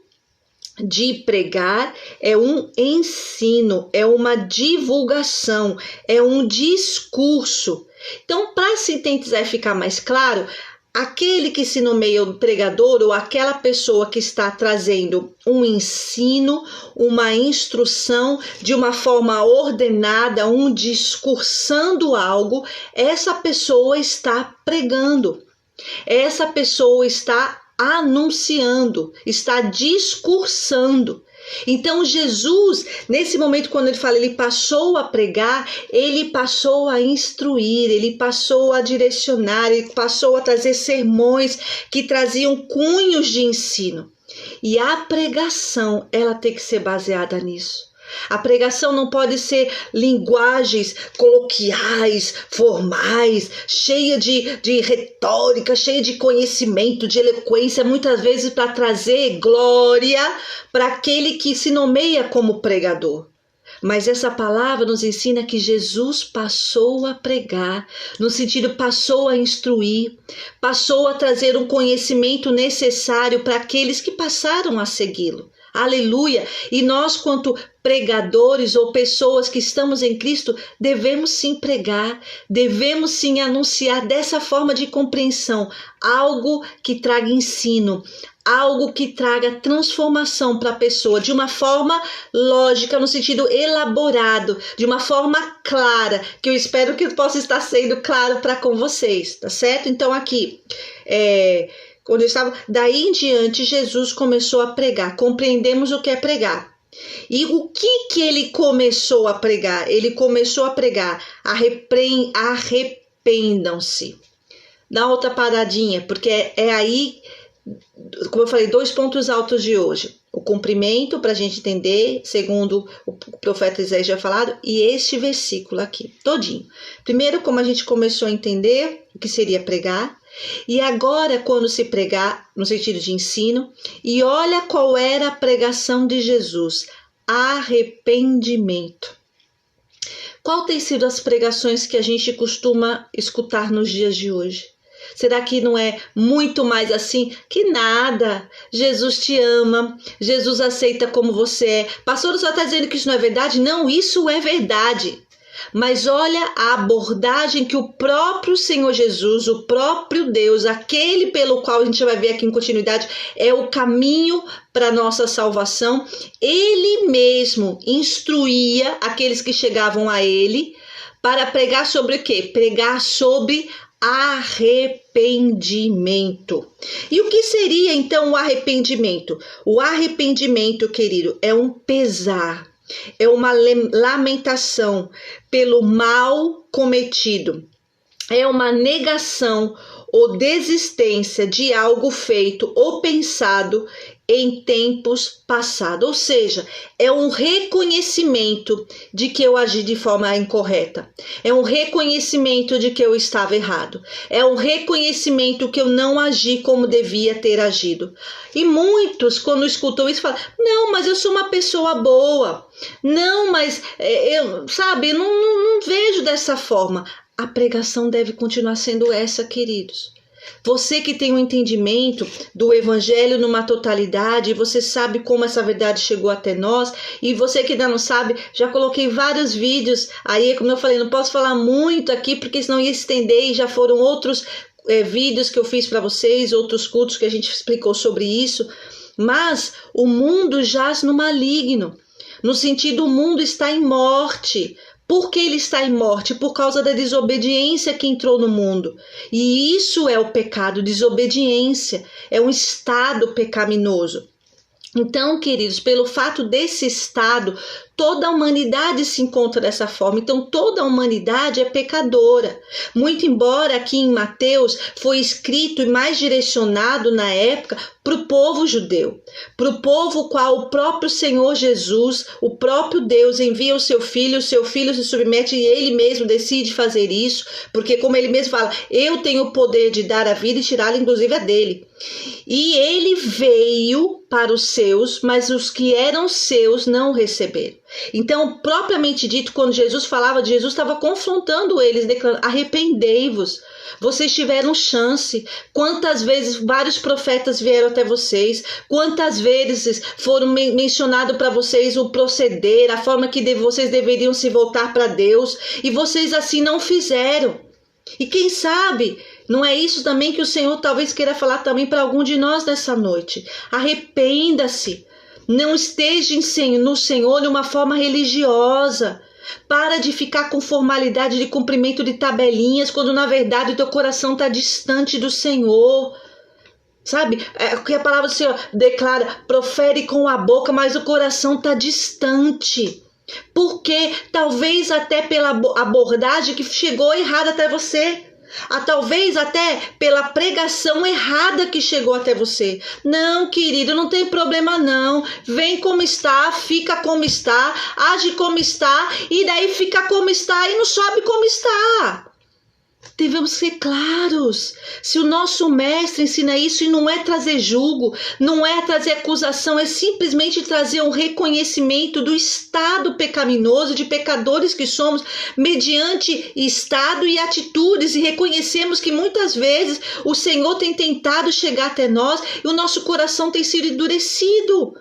de pregar é um ensino, é uma divulgação, é um discurso. Então, para sintetizar e ficar mais claro, aquele que se nomeia o pregador ou aquela pessoa que está trazendo um ensino, uma instrução de uma forma ordenada, um discursando algo, essa pessoa está pregando, essa pessoa está anunciando, está discursando. Então Jesus, nesse momento quando ele fala, ele passou a pregar, ele passou a instruir, ele passou a direcionar, ele passou a trazer sermões que traziam cunhos de ensino. E a pregação, ela tem que ser baseada nisso. A pregação não pode ser linguagens coloquiais, formais, cheia de retórica, cheia de conhecimento, de eloquência, muitas vezes para trazer glória para aquele que se nomeia como pregador. Mas essa palavra nos ensina que Jesus passou a pregar, no sentido passou a instruir, passou a trazer um conhecimento necessário para aqueles que passaram a segui-lo. Aleluia! E nós, quanto pregadores ou pessoas que estamos em Cristo, devemos sim pregar, devemos sim anunciar dessa forma de compreensão, algo que traga ensino, algo que traga transformação para a pessoa, de uma forma lógica, no sentido elaborado, de uma forma clara, que eu espero que possa estar sendo claro para com vocês, tá certo? Então aqui, quando eu estava, daí em diante Jesus começou a pregar, compreendemos o que é pregar. E o que ele começou a pregar? Ele começou a pregar, arrependam-se. Dá outra paradinha, porque é aí, como eu falei, 2 pontos altos de hoje. O cumprimento, para a gente entender, segundo o profeta Isaías já falado, e este versículo aqui, todinho. Primeiro, como a gente começou a entender o que seria pregar, e agora quando se pregar, no sentido de ensino, e olha qual era a pregação de Jesus, arrependimento. Qual tem sido as pregações que a gente costuma escutar nos dias de hoje? Será que não é muito mais assim? Que nada, Jesus te ama, Jesus aceita como você é. Pastor, só está dizendo que isso não é verdade? Não, isso é verdade. Mas olha a abordagem que o próprio Senhor Jesus, o próprio Deus, aquele pelo qual a gente vai ver aqui em continuidade, é o caminho para a nossa salvação. Ele mesmo instruía aqueles que chegavam a ele para pregar sobre o quê? Pregar sobre arrependimento. E o que seria então o arrependimento? O arrependimento, querido, é um pesar, é uma lamentação pelo mal cometido, é uma negação ou desistência de algo feito ou pensado em tempos passados, ou seja, é um reconhecimento de que eu agi de forma incorreta, é um reconhecimento de que eu estava errado, é um reconhecimento que eu não agi como devia ter agido. E muitos, quando escutam isso, falam, não, mas eu sou uma pessoa boa, não, mas eu não vejo dessa forma. A pregação deve continuar sendo essa, queridos. Você que tem um entendimento do evangelho numa totalidade, você sabe como essa verdade chegou até nós, e você que ainda não sabe, já coloquei vários vídeos aí, como eu falei, não posso falar muito aqui porque senão ia estender, e já foram outros vídeos que eu fiz para vocês, outros cultos que a gente explicou sobre isso. Mas o mundo jaz no maligno, no sentido, o mundo está em morte. Por que ele está em morte? Por causa da desobediência que entrou no mundo. E isso é o pecado, desobediência. É um estado pecaminoso. Então, queridos, pelo fato desse estado, toda a humanidade se encontra dessa forma. Então, toda a humanidade é pecadora. Muito embora aqui em Mateus foi escrito e mais direcionado na época para o povo judeu, para o povo qual o próprio Senhor Jesus, o próprio Deus envia o seu filho se submete e ele mesmo decide fazer isso, porque como ele mesmo fala, eu tenho o poder de dar a vida e tirá-la, inclusive a dele. E ele veio para os seus, mas os que eram seus não receberam. Então, propriamente dito, quando Jesus falava de Jesus, estava confrontando eles, declarando: arrependei-vos, vocês tiveram chance. Quantas vezes vários profetas vieram até vocês, quantas vezes foram mencionado para vocês o proceder, a forma que vocês deveriam se voltar para Deus, e vocês assim não fizeram. E quem sabe, não é isso também que o Senhor talvez queira falar também para algum de nós nessa noite? Arrependa-se. Não esteja no Senhor de uma forma religiosa. Para de ficar com formalidade de cumprimento de tabelinhas, quando na verdade o teu coração está distante do Senhor. Sabe? É o que a palavra do Senhor declara: profere com a boca, mas o coração está distante. Porque talvez até pela abordagem que chegou errada até você. Talvez até pela pregação errada que chegou até você. Não, querido, não tem problema não. Vem como está, fica como está, age como está, e daí fica como está e não sobe como está. Devemos ser claros. Se o nosso mestre ensina isso, e não é trazer julgo, não é trazer acusação, é simplesmente trazer um reconhecimento do estado pecaminoso, de pecadores que somos, mediante estado e atitudes, e reconhecemos que muitas vezes o Senhor tem tentado chegar até nós e o nosso coração tem sido endurecido.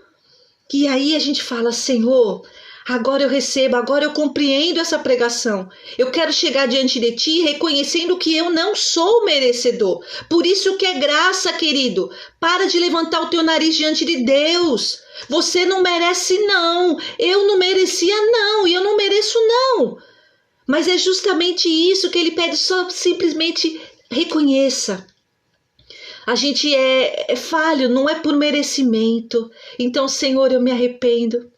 E aí a gente fala: Senhor, agora eu recebo, agora eu compreendo essa pregação. Eu quero chegar diante de ti reconhecendo que eu não sou merecedor. Por isso que é graça, querido. Para de levantar o teu nariz diante de Deus. Você não merece não. Eu não merecia não. E eu não mereço não. Mas é justamente isso que ele pede, só simplesmente reconheça. A gente é falho, não é por merecimento. Então, Senhor, eu me arrependo.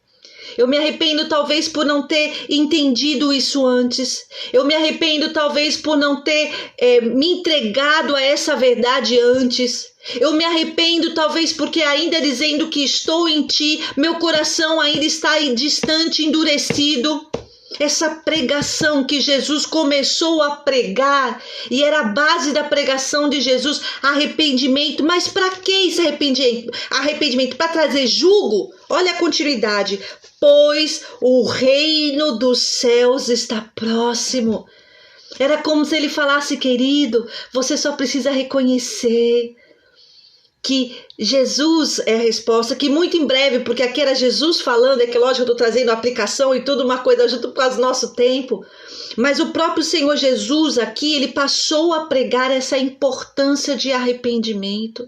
Eu me arrependo talvez por não ter entendido isso antes. Eu me arrependo talvez por não ter me entregado a essa verdade antes. Eu me arrependo talvez porque ainda dizendo que estou em ti, meu coração ainda está distante, endurecido. Essa pregação que Jesus começou a pregar, e era a base da pregação de Jesus, arrependimento. Mas para que esse arrependimento? Para trazer jugo? Olha a continuidade. Pois o reino dos céus está próximo. Era como se ele falasse: querido, você só precisa reconhecer que Jesus é a resposta, que muito em breve, porque aqui era Jesus falando, é que lógico eu estou trazendo a aplicação e tudo uma coisa junto por causa do nosso tempo, mas o próprio Senhor Jesus aqui, ele passou a pregar essa importância de arrependimento.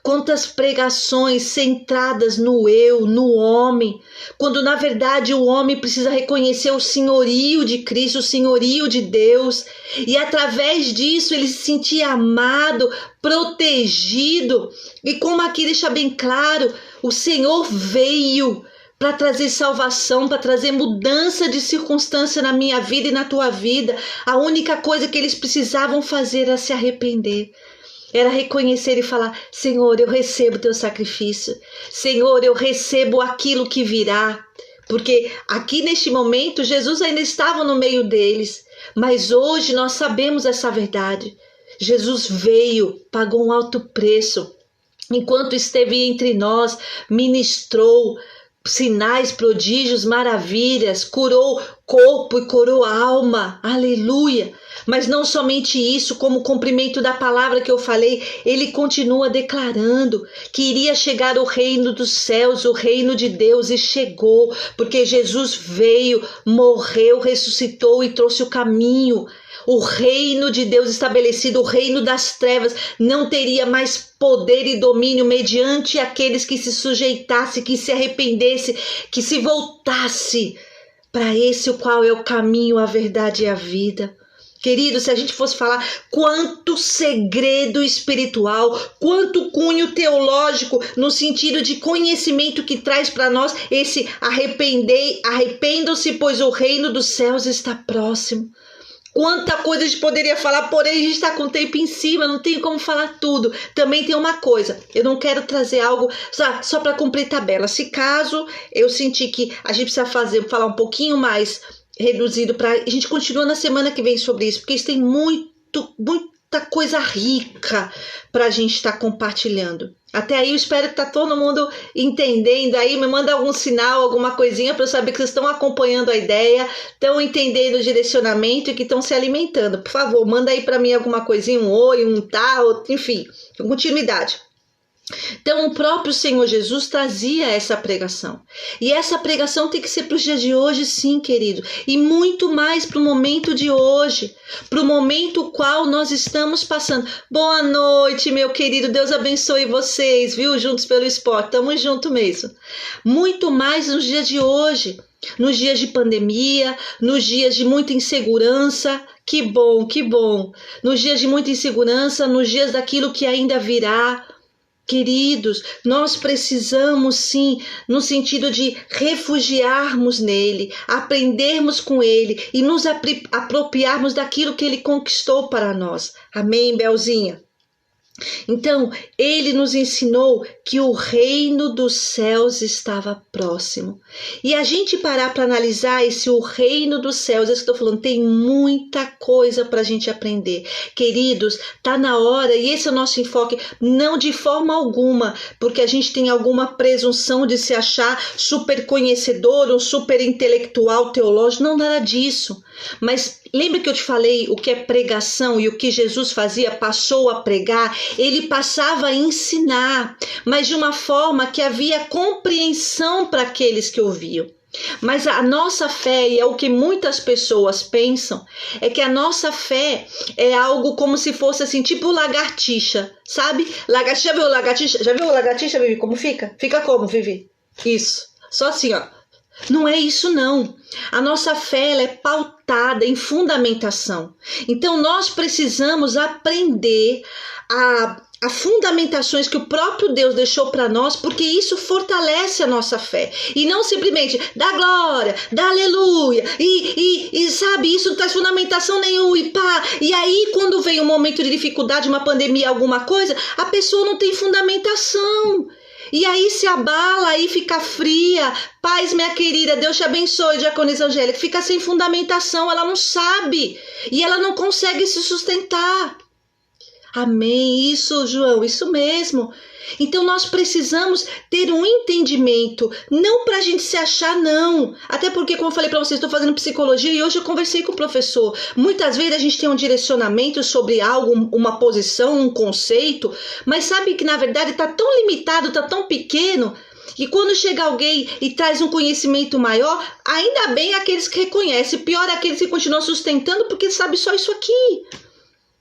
Quantas pregações centradas no eu, no homem, quando na verdade o homem precisa reconhecer o senhorio de Cristo, o senhorio de Deus, e através disso ele se sentia amado, protegido. E como aqui deixa bem claro, o Senhor veio para trazer salvação, para trazer mudança de circunstância na minha vida e na tua vida. A única coisa que eles precisavam fazer era se arrepender. Era reconhecer e falar: Senhor, eu recebo teu sacrifício. Senhor, eu recebo aquilo que virá. Porque aqui neste momento Jesus ainda estava no meio deles. Mas hoje nós sabemos essa verdade. Jesus veio, pagou um alto preço. Enquanto esteve entre nós, ministrou sinais, prodígios, maravilhas, curou corpo e curou alma. Aleluia! Mas não somente isso, como cumprimento da palavra que eu falei, ele continua declarando que iria chegar o reino dos céus, o reino de Deus, e chegou, porque Jesus veio, morreu, ressuscitou e trouxe o caminho. O reino de Deus estabelecido, o reino das trevas, não teria mais poder e domínio mediante aqueles que se sujeitassem, que se arrependessem, que se voltasse para esse o qual é o caminho, a verdade e a vida. Querido, se a gente fosse falar quanto segredo espiritual, quanto cunho teológico no sentido de conhecimento que traz para nós esse arrependam-se, pois o reino dos céus está próximo. Quanta coisa a gente poderia falar, porém a gente está com o tempo em cima, não tem como falar tudo. Também tem uma coisa, eu não quero trazer algo só para cumprir tabela. Se caso eu sentir que a gente precisa falar um pouquinho mais reduzido, a gente continua na semana que vem sobre isso, porque isso tem muito tanta coisa rica para a gente estar compartilhando. Até aí eu espero que tá todo mundo entendendo aí, me manda algum sinal, alguma coisinha para eu saber que vocês estão acompanhando a ideia, estão entendendo o direcionamento e que estão se alimentando. Por favor, manda aí para mim alguma coisinha, um oi, um tá, enfim, continuidade. Então o próprio Senhor Jesus trazia essa pregação. E essa pregação tem que ser para os dias de hoje, sim, querido. E muito mais para o momento de hoje. Para o momento qual nós estamos passando. Boa noite, meu querido. Deus abençoe vocês, viu? Juntos pelo esporte. Tamo junto mesmo. Muito mais nos dias de hoje. Nos dias de pandemia, nos dias de muita insegurança. Que bom, que bom. Nos dias de muita insegurança, nos dias daquilo que ainda virá. Queridos, nós precisamos sim, no sentido de refugiarmos nele, aprendermos com ele e nos apropriarmos daquilo que ele conquistou para nós. Amém, Belzinha? Então, ele nos ensinou que o reino dos céus estava próximo. E a gente parar para analisar o reino dos céus, é isso que eu estou falando, tem muita coisa para a gente aprender. Queridos, tá na hora, e esse é o nosso enfoque, não de forma alguma, porque a gente tem alguma presunção de se achar super conhecedor, um super intelectual teológico, não nada disso. Mas lembra que eu te falei o que é pregação e o que Jesus fazia, passou a pregar? Ele passava a ensinar, mas de uma forma que havia compreensão para aqueles que ouviam. Mas a nossa fé, e é o que muitas pessoas pensam, é que a nossa fé é algo como se fosse assim, tipo lagartixa, sabe? Lagartixa, já viu lagartixa? Já viu lagartixa, Vivi, como fica? Fica como, Vivi? Isso, só assim, ó. Não é isso não. A nossa fé ela é pautada em fundamentação. Então nós precisamos aprender a fundamentações que o próprio Deus deixou para nós, porque isso fortalece a nossa fé. E não simplesmente dá glória, dá aleluia, e sabe, isso não traz fundamentação nenhuma, e pá. E aí quando vem um momento de dificuldade, uma pandemia, alguma coisa, a pessoa não tem fundamentação. E aí se abala, aí fica fria. Paz, minha querida, Deus te abençoe, diaconisa Angélica. Fica sem fundamentação, ela não sabe. E ela não consegue se sustentar. Amém, isso, João, isso mesmo. Então nós precisamos ter um entendimento, não para a gente se achar, não. Até porque, como eu falei para vocês, estou fazendo psicologia e hoje eu conversei com o professor. Muitas vezes a gente tem um direcionamento sobre algo, uma posição, um conceito, mas sabe que na verdade está tão limitado, está tão pequeno, e quando chega alguém e traz um conhecimento maior, ainda bem aqueles que reconhecem, pior é aqueles que continuam sustentando porque sabe só isso aqui.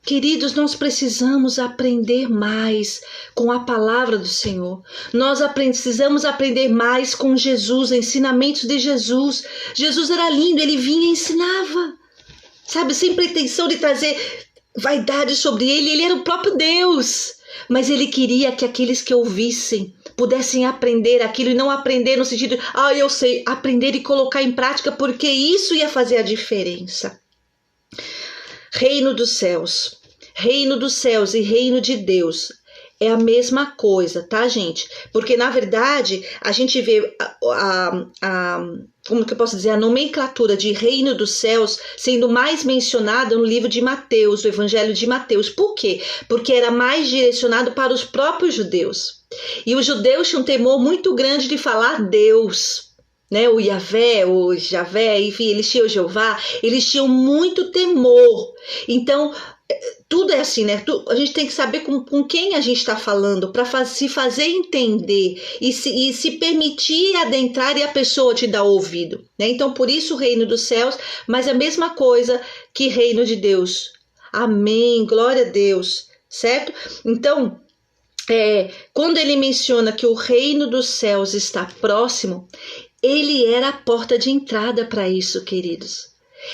Queridos, nós precisamos aprender mais com a palavra do Senhor. Nós precisamos aprender mais com Jesus, ensinamentos de Jesus. Jesus era lindo, ele vinha e ensinava. Sabe, sem pretensão de trazer vaidade sobre ele, ele era o próprio Deus. Mas ele queria que aqueles que ouvissem pudessem aprender aquilo e não aprender no sentido de, eu sei, aprender e colocar em prática, porque isso ia fazer a diferença. Reino dos céus e reino de Deus é a mesma coisa, tá, gente? Porque na verdade a gente vê como que eu posso dizer, a nomenclatura de reino dos céus sendo mais mencionada no livro de Mateus, do Evangelho de Mateus. Por quê? Porque era mais direcionado para os próprios judeus. E os judeus tinham um temor muito grande de falar Deus, né? O Yahvé, o Javé, enfim, eles tinham o Jeová, eles tinham muito temor. Então, tudo é assim, né? A gente tem que saber com quem a gente está falando para se fazer entender e se permitir adentrar e a pessoa te dar ouvido, né? Então, por isso o reino dos céus, mas a mesma coisa que reino de Deus. Amém, glória a Deus, certo? Então, quando ele menciona que o reino dos céus está próximo, ele era a porta de entrada para isso, queridos.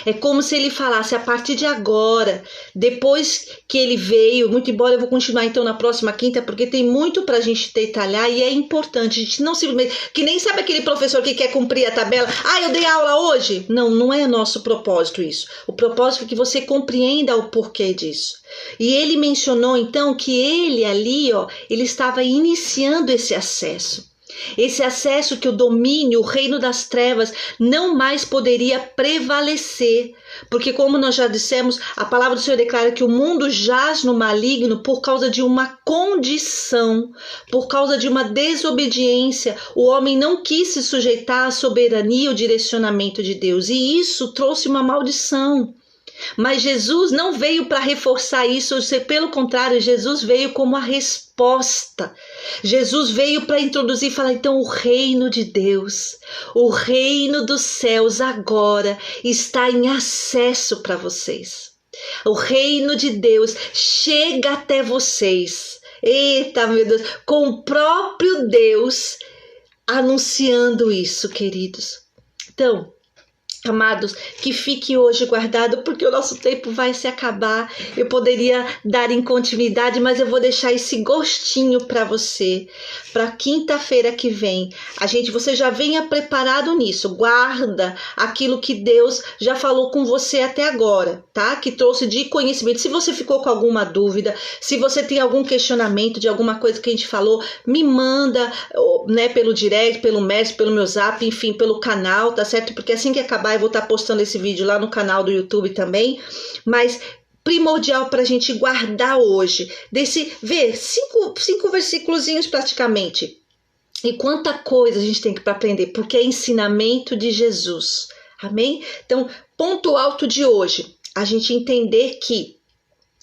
É como se ele falasse, a partir de agora, depois que ele veio, muito embora eu vou continuar então na próxima quinta, porque tem muito pra gente detalhar e é importante, a gente não simplesmente, que nem sabe aquele professor que quer cumprir a tabela, eu dei aula hoje? Não é nosso propósito isso. O propósito é que você compreenda o porquê disso. E ele mencionou então que ele ali, ele estava iniciando esse acesso. Esse acesso que o domínio, o reino das trevas, não mais poderia prevalecer. Porque, como nós já dissemos, a palavra do Senhor declara que o mundo jaz no maligno por causa de uma condição, por causa de uma desobediência. O homem não quis se sujeitar à soberania e ao direcionamento de Deus. E isso trouxe uma maldição. Mas Jesus não veio para reforçar isso, pelo contrário, Jesus veio como a resposta. Jesus veio para introduzir e falar, então, o reino de Deus, o reino dos céus agora está em acesso para vocês. O reino de Deus chega até vocês. Eita, meu Deus, com o próprio Deus anunciando isso, queridos. Então, amados, que fique hoje guardado, porque o nosso tempo vai se acabar. Eu poderia dar em continuidade, mas eu vou deixar esse gostinho para você, para quinta-feira que vem. Você já venha preparado nisso, guarda aquilo que Deus já falou com você até agora, tá? Que trouxe de conhecimento. Se você ficou com alguma dúvida, se você tem algum questionamento de alguma coisa que a gente falou, me manda, né, pelo direct, pelo Messenger, pelo meu zap, enfim, pelo canal, tá certo? Porque assim que acabar eu vou estar postando esse vídeo lá no canal do YouTube também, mas primordial para a gente guardar hoje, ver cinco versículozinhos praticamente, e quanta coisa a gente tem que aprender, porque é ensinamento de Jesus, amém? Então, ponto alto de hoje, a gente entender que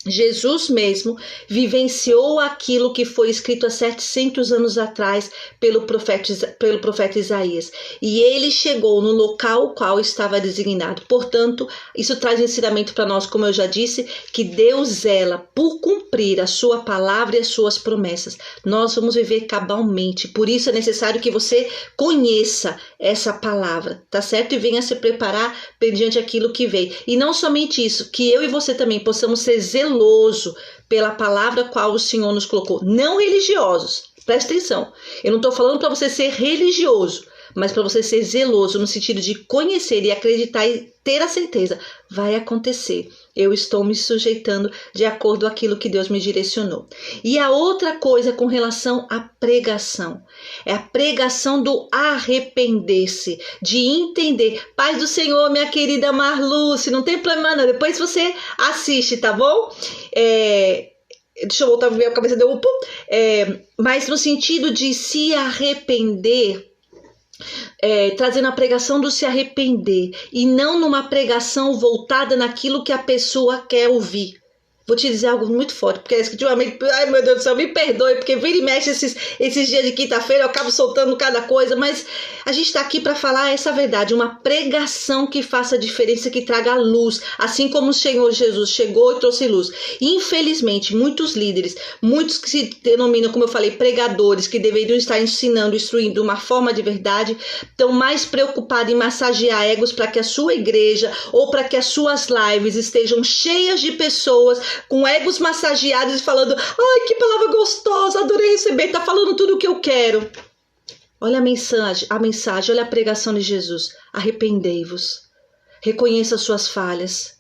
Jesus mesmo vivenciou aquilo que foi escrito há 700 anos atrás pelo profeta Isaías. E ele chegou no local qual estava designado. Portanto, isso traz ensinamento para nós, como eu já disse, que Deus zela por cumprir a sua palavra e as suas promessas. Nós vamos viver cabalmente. Por isso é necessário que você conheça essa palavra, tá certo? E venha se preparar mediante aquilo que vem. E não somente isso, que eu e você também possamos ser zeloso pela palavra qual o Senhor nos colocou. Não religiosos, presta atenção. Eu não estou falando para você ser religioso, mas para você ser zeloso no sentido de conhecer e acreditar e ter a certeza. Vai acontecer. Eu estou me sujeitando de acordo com aquilo que Deus me direcionou. E a outra coisa com relação à pregação. É a pregação do arrepender-se, de entender. Paz do Senhor, minha querida Marluce, não tem problema não. Depois você assiste, tá bom? Deixa eu voltar a ver, a cabeça deu um pum. Mas no sentido de se arrepender, trazendo a pregação do se arrepender e não numa pregação voltada naquilo que a pessoa quer ouvir. Vou te dizer algo muito forte, porque ultimamente, ai meu Deus do céu, me perdoe, porque vira e mexe esses dias de quinta-feira, eu acabo soltando cada coisa, mas a gente está aqui para falar essa verdade, uma pregação que faça diferença, que traga luz, assim como o Senhor Jesus chegou e trouxe luz. Infelizmente, muitos líderes, muitos que se denominam, como eu falei, pregadores, que deveriam estar ensinando, instruindo de uma forma de verdade, estão mais preocupados em massagear egos para que a sua igreja ou para que as suas lives estejam cheias de pessoas com egos massageados e falando, ai, que palavra gostosa, adorei receber, tá falando tudo o que eu quero. Olha a mensagem, olha a pregação de Jesus. Arrependei-vos, reconheçam suas falhas,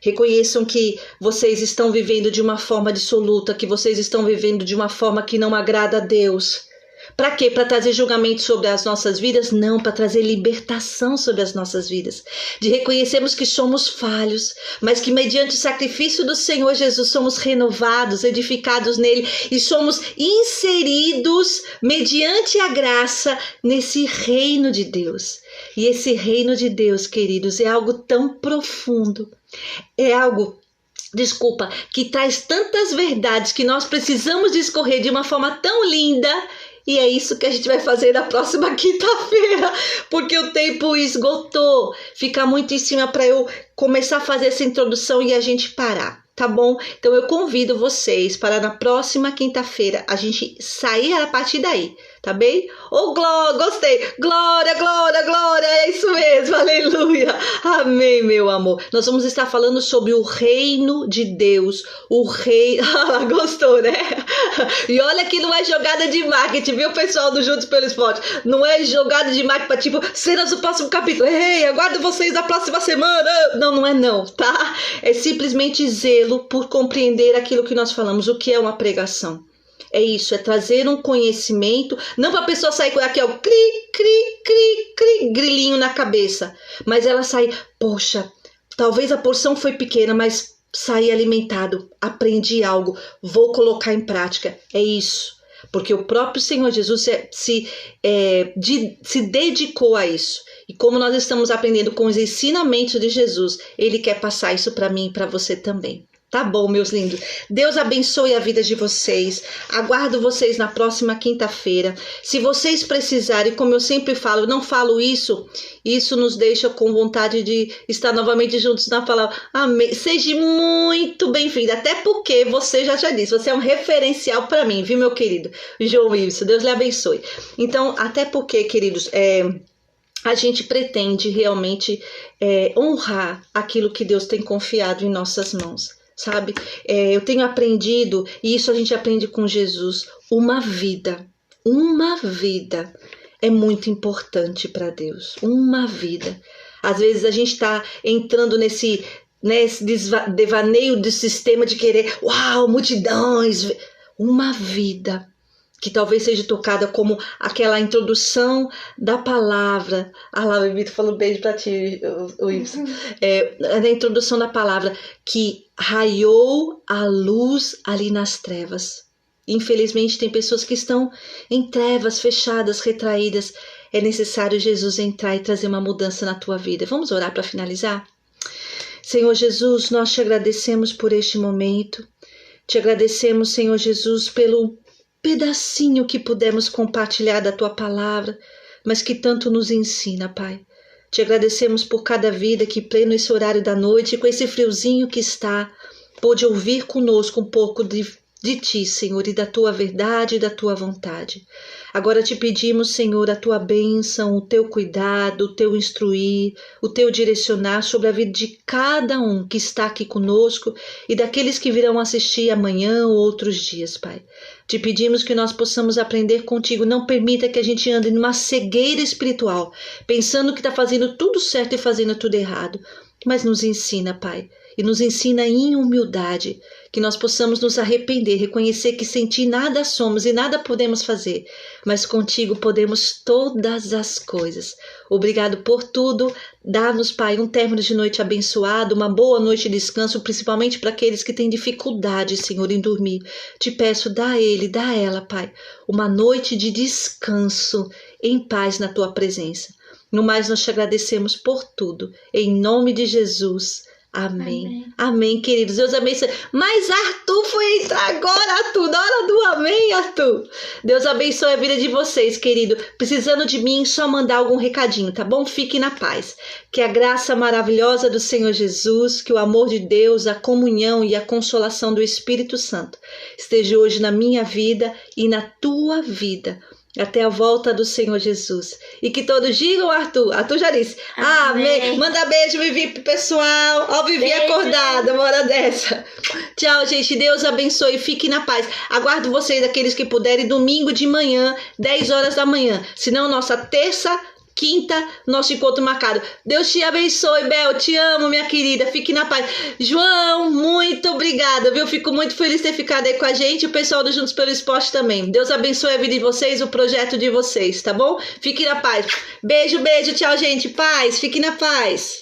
reconheçam que vocês estão vivendo de uma forma dissoluta, que vocês estão vivendo de uma forma que não agrada a Deus. Para quê? Para trazer julgamento sobre as nossas vidas? Não, para trazer libertação sobre as nossas vidas. De reconhecermos que somos falhos, mas que mediante o sacrifício do Senhor Jesus somos renovados, edificados nele e somos inseridos mediante a graça nesse reino de Deus. E esse reino de Deus, queridos, é algo tão profundo, é algo que traz tantas verdades que nós precisamos discorrer de uma forma tão linda. E é isso que a gente vai fazer na próxima quinta-feira, porque o tempo esgotou. Fica muito em cima para eu começar a fazer essa introdução e a gente parar, tá bom? Então eu convido vocês para na próxima quinta-feira a gente sair a partir daí, tá bem? Oh, glória, gostei! Glória, glória, glória! É isso mesmo, aleluia! Amém, meu amor! Nós vamos estar falando sobre o reino de Deus, o rei... Gostou, né? E olha que não é jogada de marketing, viu, pessoal do Juntos pelo Esporte? Não é jogada de marketing para tipo, cenas do próximo capítulo. Ei, aguardo vocês na próxima semana! Não, não é não, tá? É simplesmente zelo por compreender aquilo que nós falamos, o que é uma pregação. É isso, é trazer um conhecimento, não para a pessoa sair com aquele cri, cri, cri, cri, grilinho na cabeça, mas ela sair, poxa, talvez a porção foi pequena, mas saí alimentado, aprendi algo, vou colocar em prática. É isso, porque o próprio Senhor Jesus se dedicou a isso. E como nós estamos aprendendo com os ensinamentos de Jesus, Ele quer passar isso para mim e para você também. Tá bom, meus lindos. Deus abençoe a vida de vocês. Aguardo vocês na próxima quinta-feira. Se vocês precisarem, como eu sempre falo, eu não falo isso nos deixa com vontade de estar novamente juntos na palavra. Amém. Seja muito bem-vindo. Até porque você já disse, você é um referencial para mim, viu, meu querido João Wilson? Deus lhe abençoe. Então, até porque, queridos, a gente pretende realmente honrar aquilo que Deus tem confiado em nossas mãos. Sabe, eu tenho aprendido, e isso a gente aprende com Jesus, uma vida é muito importante para Deus, uma vida. Às vezes a gente está entrando nesse devaneio do sistema de querer, uau, multidões, uma vida que talvez seja tocada como aquela introdução da palavra. Ah lá, o Vitor falou um beijo para ti, Wilson. A introdução da palavra que raiou a luz ali nas trevas. Infelizmente tem pessoas que estão em trevas, fechadas, retraídas. É necessário Jesus entrar e trazer uma mudança na tua vida. Vamos orar para finalizar? Senhor Jesus, nós te agradecemos por este momento. Te agradecemos, Senhor Jesus, pelo pedacinho que pudemos compartilhar da tua palavra, mas que tanto nos ensina, Pai. Te agradecemos por cada vida que, pleno esse horário da noite, com esse friozinho que está, pôde ouvir conosco um pouco de ti, Senhor, e da tua verdade e da tua vontade. Agora te pedimos, Senhor, a tua bênção, o teu cuidado, o teu instruir, o teu direcionar sobre a vida de cada um que está aqui conosco e daqueles que virão assistir amanhã ou outros dias, Pai. Te pedimos que nós possamos aprender contigo. Não permita que a gente ande numa cegueira espiritual, pensando que está fazendo tudo certo e fazendo tudo errado. Mas nos ensina, Pai, e nos ensina em humildade, que nós possamos nos arrepender, reconhecer que sem ti nada somos e nada podemos fazer, mas contigo podemos todas as coisas. Obrigado por tudo. Dá-nos, Pai, um término de noite abençoado, uma boa noite de descanso, principalmente para aqueles que têm dificuldade, Senhor, em dormir. Te peço, dá a ele, dá a ela, Pai, uma noite de descanso em paz na tua presença. No mais, nós te agradecemos por tudo. Em nome de Jesus. Amém. Amém, queridos. Deus abençoe. Mas Arthur foi entrar agora, Arthur. Na hora do amém, Arthur. Deus abençoe a vida de vocês, querido. Precisando de mim, só mandar algum recadinho, tá bom? Fique na paz. Que a graça maravilhosa do Senhor Jesus, que o amor de Deus, a comunhão e a consolação do Espírito Santo esteja hoje na minha vida e na tua vida. Até a volta do Senhor Jesus. E que todos digam, Arthur já disse. Amém. Manda beijo, Vivi, pro pessoal. Ó, Vivi acordada, uma hora dessa. Tchau, gente. Deus abençoe. Fique na paz. Aguardo vocês, aqueles que puderem, domingo de manhã, 10 horas da manhã. Senão, nossa terça, quinta, nosso encontro marcado. Deus te abençoe, Bel. Te amo, minha querida. Fique na paz. João, muito obrigada, viu? Fico muito feliz de ter ficado aí com a gente. O pessoal do Juntos pelo Esporte também. Deus abençoe a vida de vocês, o projeto de vocês, tá bom? Fique na paz. Beijo, beijo. Tchau, gente. Paz. Fique na paz.